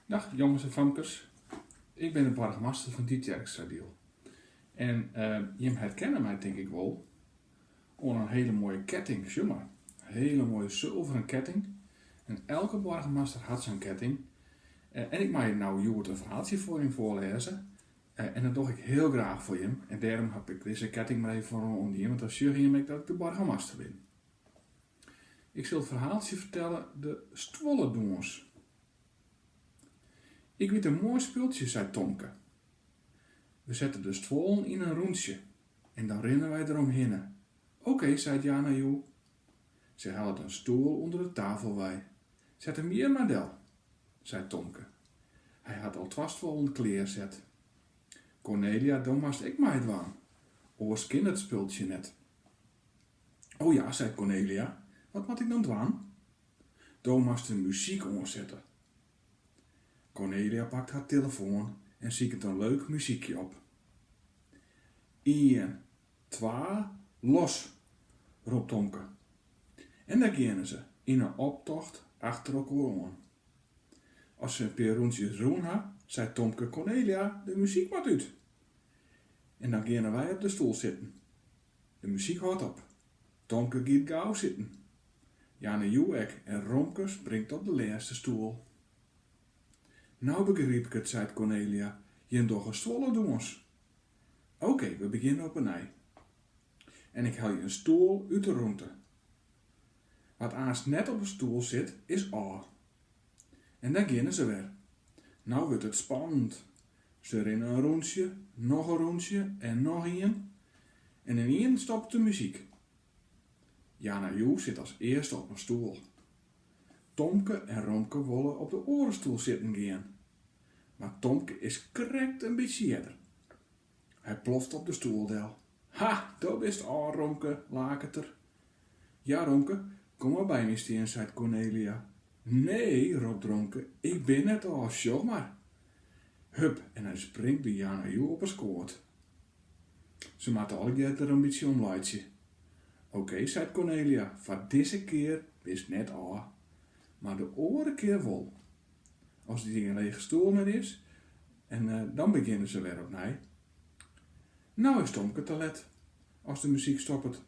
Dag jongens en famkes, ik ben de burgemeester van Dietjerkstradiel. En je herkennen mij denk ik wel onder een hele mooie ketting, zie maar. Een hele mooie zilveren ketting. En elke burgemeester had zo'n ketting. En ik mag je nou Joert een verhaaltje voor hem voorlezen. En dat doe ik heel graag voor hem. En daarom heb ik deze ketting maar even voor hem onder, want dan zie je dat ik de burgemeester ben. Ik zal het verhaaltje vertellen, de Stwolledoens. Ik weet een mooi speeltje, zei Tomke. We zetten de stwolen in een roensje en dan rennen wij eromheen. Oké, zei Jana Joe. Ze haalde een stoel onder de tafel bij. Zet hem hier maar del, zei Tomke. Hij had al twastwolen kleerzet. Cornelia, dan moest ik mij dwaan. Oors kin het speeltje net. O ja, zei Cornelia, wat moet ik dan dwaan? Dan moest de muziek omzetten. Cornelia pakt haar telefoon en ziet een leuk muziekje op. 1, 2, los, roept Tomke. En daar gaan ze, in een optocht achter elkaar aan. Als ze een paar rondjes roen had, zei Tomke, Cornelia, de muziek moet uit. En dan gaan wij op de stoel zitten. De muziek houdt op. Tomke gaat gauw zitten. Jane Joek en Romke springt op de laatste stoel. Nou begreep ik het, zei Cornelia, je toch een Stwolledoens. Oké, we beginnen op een ei. En ik haal je een stoel uit de ruimte. Wat aans net op de stoel zit, is A. En dan beginnen ze weer. Nou wordt het spannend. Ze rennen een rondje, nog een rondje en nog een. En in één stopt de muziek. Jana Joe zit als eerste op een stoel. Tomke en Romke willen op de orenstoel zitten gaan. Maar Tomke is correct een beetje jeder. Hij ploft op de stoeldel. Ha, daar bist al, Romke, laketer. Ja, Romke, kom maar bij me staan, zei Cornelia. Nee, roept Romke, ik ben net al, sjog maar. Hup, en hij springt bij Jana Joe op een skoort. Ze maakt al er een beetje omluidje. Oké, zei Cornelia, voor deze keer is net al. Maar de oren keer wel. Als die een lege stoel meer is, en dan beginnen ze weer opnieuw. Nou is Tomke te let, als de muziek stopt.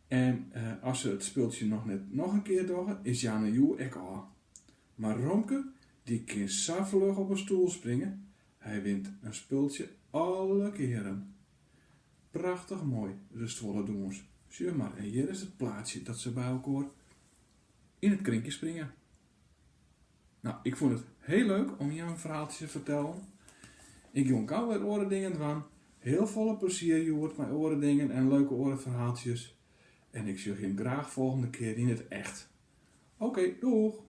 En als ze het speeltje nog een keer doen, is Jane Joe ek al. Maar Romke, die kan zo vlug op een stoel springen, hij wint een speeltje alle keren. Prachtig mooi, de Stwolledoens. Zie maar, en hier is het plaatsje dat ze bij elkaar in het krinkje springen. Nou, ik vond het heel leuk om je een verhaaltje te vertellen. Ik jong gauw weer orendingen van. Heel volle plezier, je hoort mijn orendingen en leuke orenverhaaltjes. En ik zie je graag volgende keer in het echt. Oké, doeg!